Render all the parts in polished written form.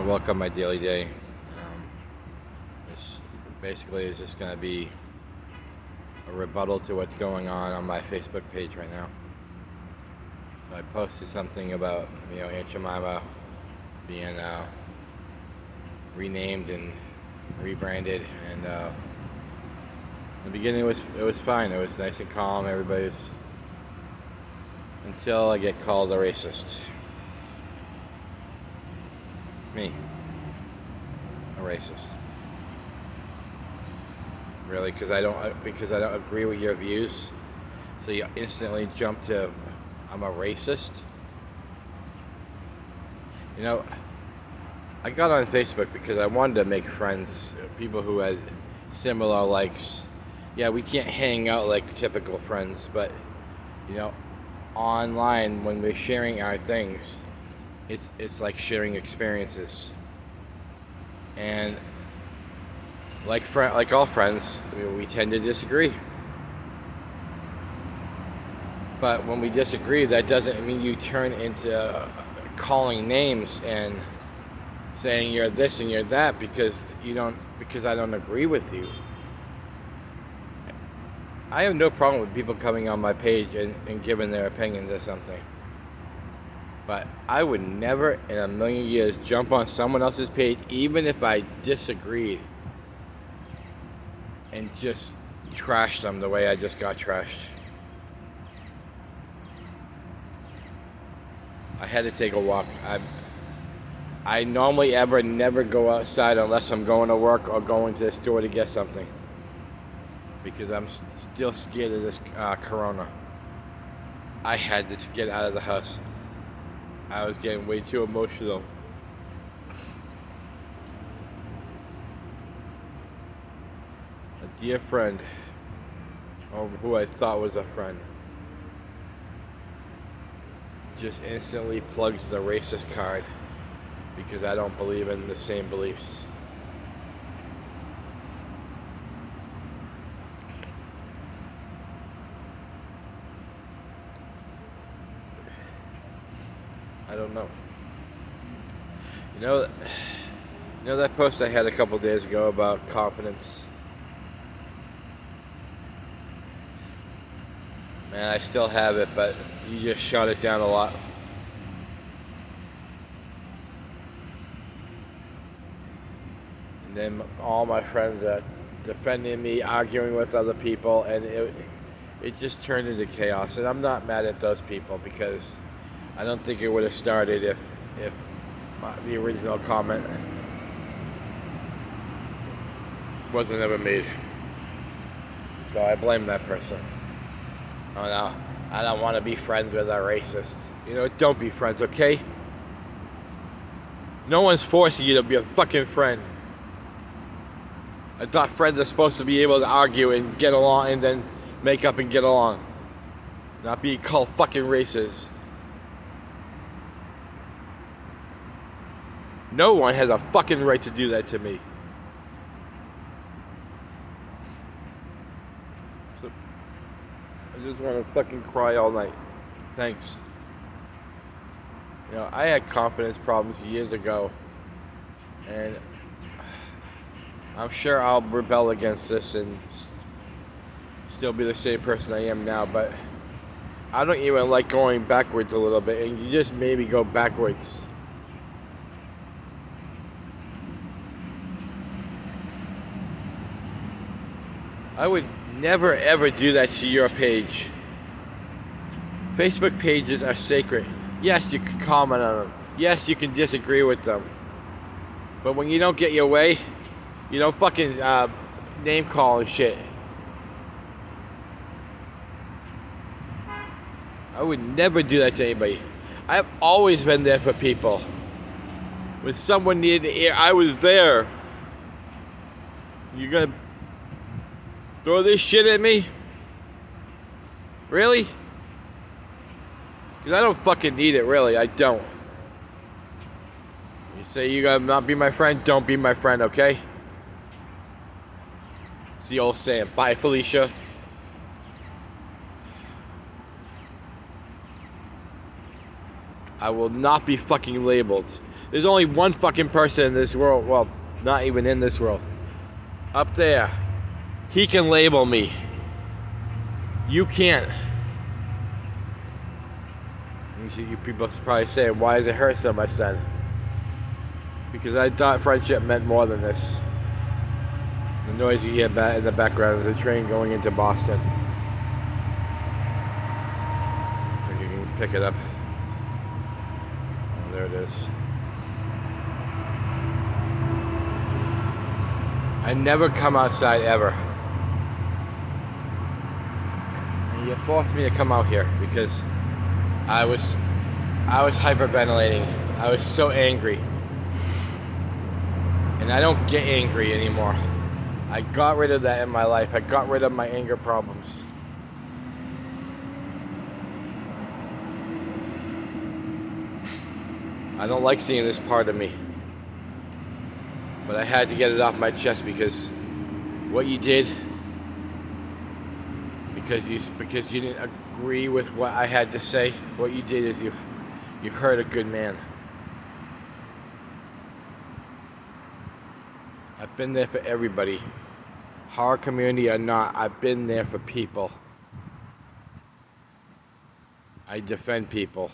Welcome my daily day. This basically is just going to be a rebuttal to what's going on my Facebook page right now. I posted something about Aunt Jemima being renamed and rebranded, and in the beginning it was fine. It was nice and calm. Everybody's until I get called a racist. Me, a racist. Really, because I don't agree with your views, so you instantly jump to I'm a racist. I got on Facebook because I wanted to make friends, people who had similar likes. Yeah, we can't hang out like typical friends, but online when we're sharing our things, it's like sharing experiences. And like all friends, we tend to disagree. But when we disagree, that doesn't mean you turn into calling names and saying you're this and you're that because I don't agree with you. I have no problem with people coming on my page and giving their opinions or something. But I would never in a million years jump on someone else's page, even if I disagreed, and just trash them the way I just got trashed. I had to take a walk. I normally never go outside unless I'm going to work or going to the store to get something, because I'm still scared of this corona. I had to get out of the house. I was getting way too emotional. A dear friend, or who I thought was a friend, just instantly plugs the racist card because I don't believe in the same beliefs. I don't know. You know that post I had a couple days ago about confidence? Man, I still have it, but you just shot it down a lot. And then all my friends defending me, arguing with other people, and it just turned into chaos. And I'm not mad at those people because I don't think it would have started if the original comment wasn't ever made. So I blame that person. Oh no, I don't want to be friends with a racist. Don't be friends, okay? No one's forcing you to be a fucking friend. I thought friends are supposed to be able to argue and get along and then make up and get along. Not be called fucking racist. No one has a fucking right to do that to me. So, I just want to fucking cry all night. Thanks. I had confidence problems years ago, and I'm sure I'll rebel against this and still be the same person I am now, but I don't even like going backwards a little bit, and you just made me go backwards. I would never ever do that to your page. Facebook pages are sacred. Yes, you can comment on them. Yes, you can disagree with them. But when you don't get your way, you don't fucking name call and shit. I would never do that to anybody. I've always been there for people. When someone needed air, I was there. You're gonna throw this shit at me? Really? Because I don't fucking need it, really. I don't. You say you're gonna not be my friend? Don't be my friend, okay? It's the old saying. Bye, Felicia. I will not be fucking labeled. There's only one fucking person in this world, well, not even in this world. Up there. He can label me. You can't. You people are probably saying, why does it hurt so much then? Because I thought friendship meant more than this. The noise you hear in the background is a train going into Boston. I think you can pick it up. Oh, there it is. I never come outside ever. And you forced me to come out here because I was hyperventilating. I was so angry. And I don't get angry anymore. I got rid of that in my life. I got rid of my anger problems. I don't like seeing this part of me. But I had to get it off my chest because what you did, because you didn't agree with what I had to say, what you did is you hurt a good man. I've been there for everybody. Horror community or not, I've been there for people. I defend people.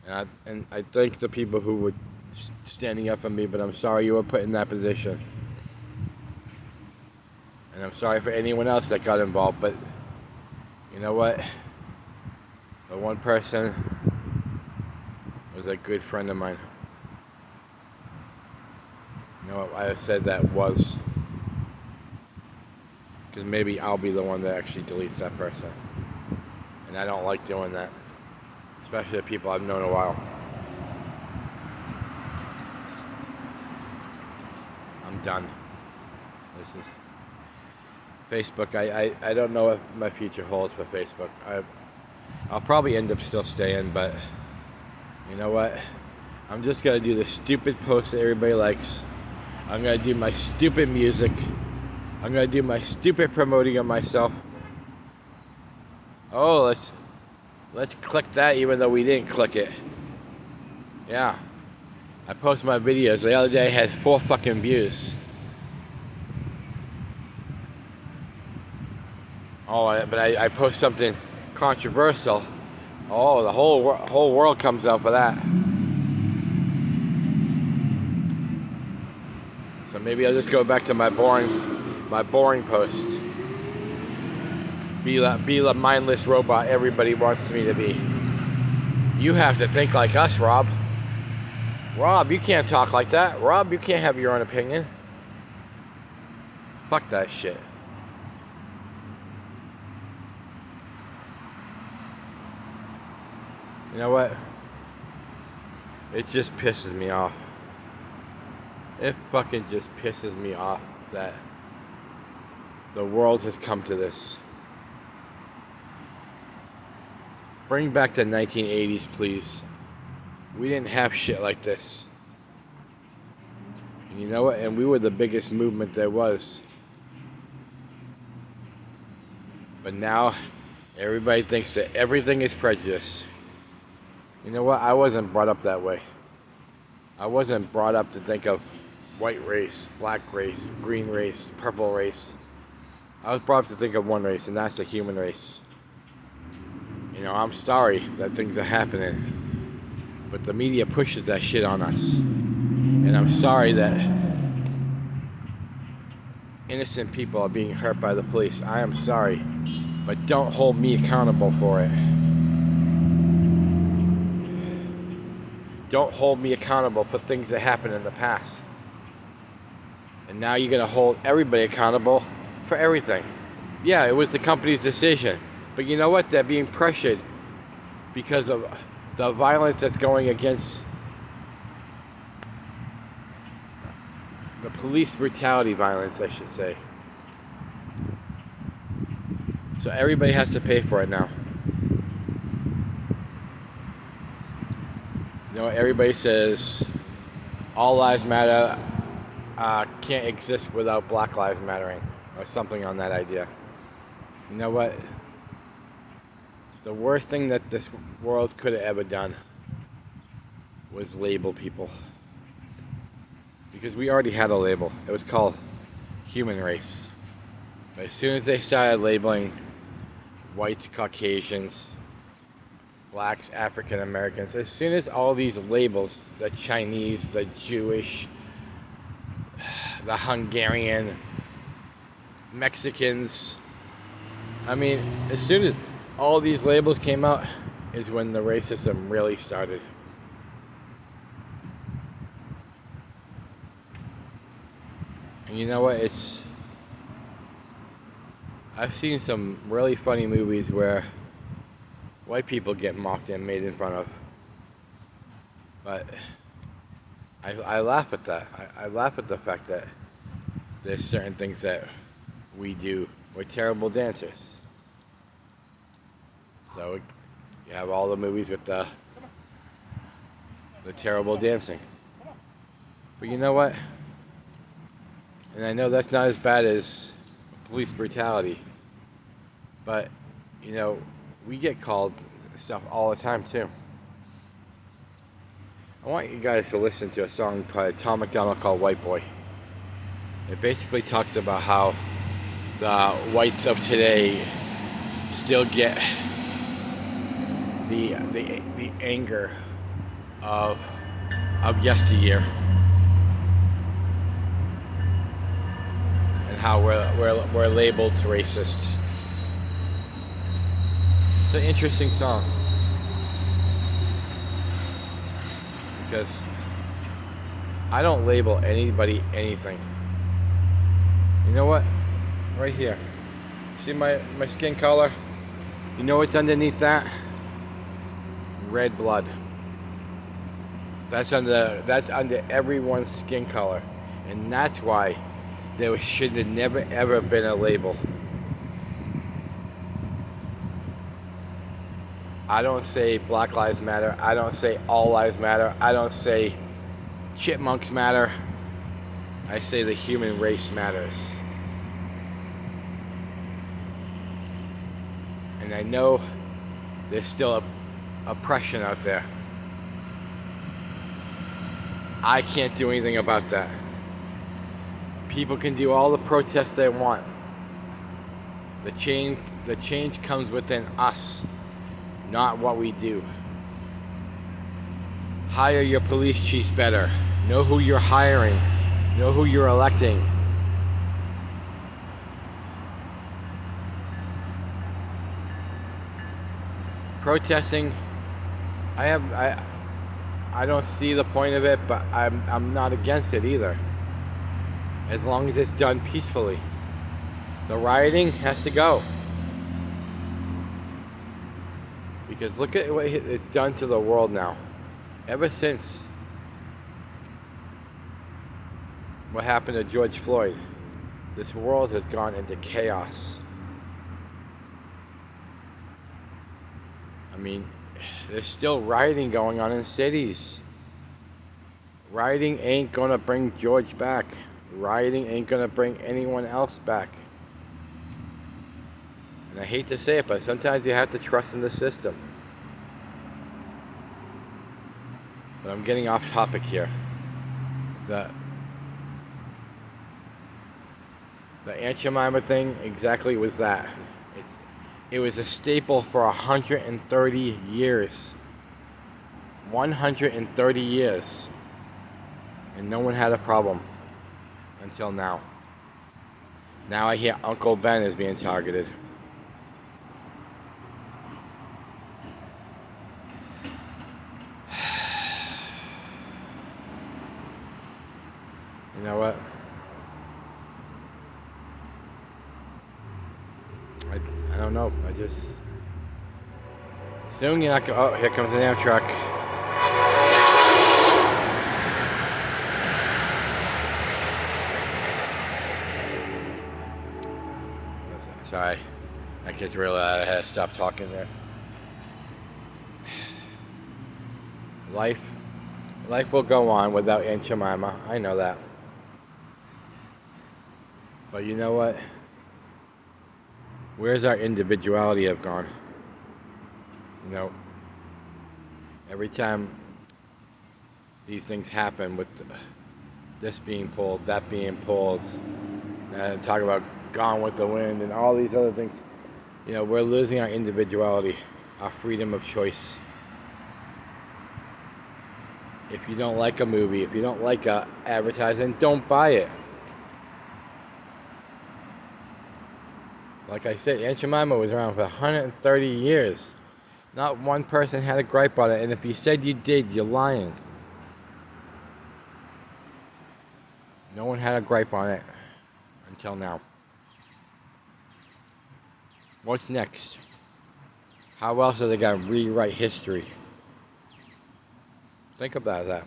And I thank the people who were standing up for me, but I'm sorry you were put in that position. And I'm sorry for anyone else that got involved, but you know what? The one person was a good friend of mine. You know what? I said that was because maybe I'll be the one that actually deletes that person. And I don't like doing that. Especially the people I've known a while. I'm done. This is Facebook. I don't know what my future holds for Facebook. I'll probably end up still staying, but you know what? I'm just gonna do the stupid posts that everybody likes. I'm gonna do my stupid music. I'm gonna do my stupid promoting of myself. Oh, let's click that even though we didn't click it. Yeah. I post my videos. The other day I had 4 fucking views. Oh, but I post something controversial. Oh, the whole world comes out for that. So maybe I'll just go back to my boring posts. Be the mindless robot everybody wants me to be. You have to think like us, Rob. Rob, you can't talk like that. Rob, you can't have your own opinion. Fuck that shit. You know what? It just pisses me off. It fucking just pisses me off that the world has come to this. Bring back the 1980s, please. We didn't have shit like this. And you know what? And we were the biggest movement there was. But now, everybody thinks that everything is prejudice. You know what? I wasn't brought up that way. I wasn't brought up to think of white race, black race, green race, purple race. I was brought up to think of one race, and that's the human race. You know, I'm sorry that things are happening. But the media pushes that shit on us. And I'm sorry that innocent people are being hurt by the police. I am sorry. But don't hold me accountable for it. Don't hold me accountable for things that happened in the past. And now you're going to hold everybody accountable for everything. Yeah, it was the company's decision. But you know what? They're being pressured because of the violence that's going against the police brutality violence, I should say. So everybody has to pay for it now. You know, everybody says all lives matter can't exist without Black Lives Mattering, or something on that idea. You know what? The worst thing that this world could have ever done was label people. Because we already had a label. It was called human race. But as soon as they started labeling whites, Caucasians, blacks, African Americans, as soon as all these labels, the Chinese, the Jewish, the Hungarian, Mexicans, I mean, as soon as all these labels came out is when the racism really started. And you know what, I've seen some really funny movies where white people get mocked and made in fun of. But I laugh at that. I laugh at the fact that there's certain things that we do. We're terrible dancers. So you have all the movies with the terrible dancing. But you know what? And I know that's not as bad as police brutality. But, you know, we get called stuff all the time too. I want you guys to listen to a song by Tom MacDonald called White Boy. It basically talks about how the whites of today still get the anger of yesteryear, and how we're labeled racist. It's an interesting song because I don't label anybody anything. You know what? Right here. See my skin color? You know what's underneath that? Red blood. That's under everyone's skin color. And that's why there should have never ever been a label. I don't say Black Lives Matter. I don't say All Lives Matter. I don't say Chipmunks Matter. I say the human race matters. And I know there's still oppression out there. I can't do anything about that. People can do all the protests they want. The change comes within us, not what we do. Hire your police chiefs better. Know who you're hiring. Know who you're electing. Protesting, I don't see the point of it, but I'm not against it either. As long as it's done peacefully. The rioting has to go. Because look at what it's done to the world now. Ever since what happened to George Floyd, this world has gone into chaos. I mean, there's still rioting going on in cities. Rioting ain't gonna bring George back. Rioting ain't gonna bring anyone else back. And I hate to say it, but sometimes you have to trust in the system. But I'm getting off topic here. The Aunt Jemima thing exactly was that. It was a staple for 130 years. 130 years. And no one had a problem until now. Now I hear Uncle Ben is being targeted. You know what? I don't know. Soon you're not gonna. Oh, here comes the damn truck. Sorry. I just realized I had to stop talking there. Life will go on without Aunt Jemima. I know that. But you know what? Where's our individuality have gone? You know, every time these things happen with this being pulled, that being pulled, and talk about Gone with the Wind and all these other things. You know, we're losing our individuality, our freedom of choice. If you don't like a movie, if you don't like a advertising, don't buy it. Like I said, Aunt Jemima was around for 130 years. Not one person had a gripe on it, and if you said you did, you're lying. No one had a gripe on it until now. What's next? How else are they going to rewrite history? Think about that.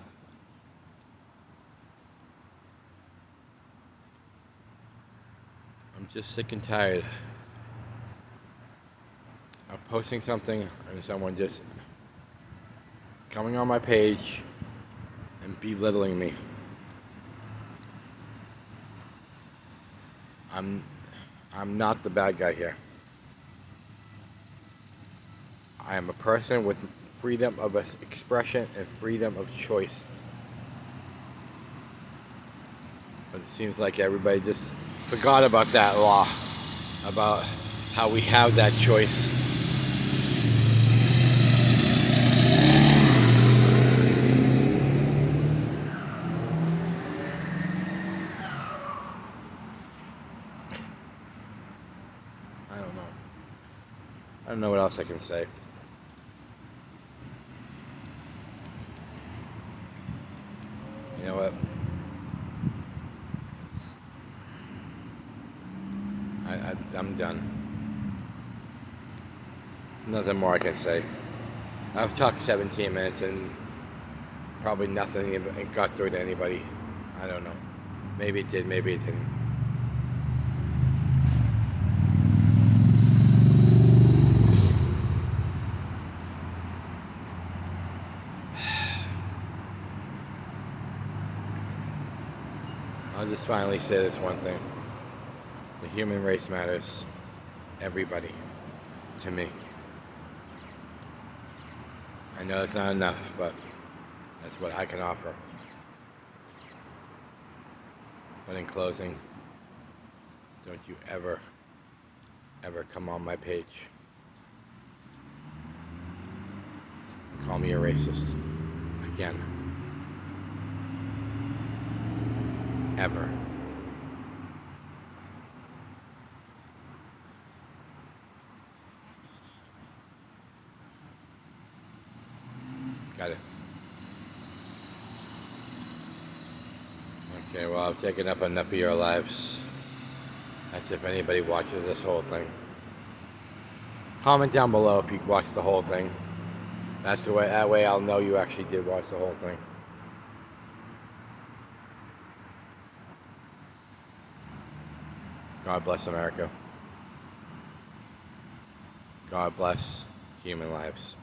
I'm just sick and tired of posting something and someone just coming on my page and belittling me. I'm not the bad guy here. I am a person with freedom of expression and freedom of choice. But it seems like everybody just forgot about that law, about how we have that choice. I don't know what else I can say. You know what? I'm done. Nothing more I can say. I've talked 17 minutes and probably nothing even got through to anybody. I don't know. Maybe it did, maybe it didn't. I'll just finally say this one thing. The human race matters. Everybody. To me. I know it's not enough, but that's what I can offer. But in closing, don't you ever come on my page and call me a racist again. Ever. Got it. Okay, well, I've taken up enough of your lives. That's if anybody watches this whole thing. Comment down below if you watched the whole thing. That's the way. That way, I'll know you actually did watch the whole thing. God bless America. God bless human lives.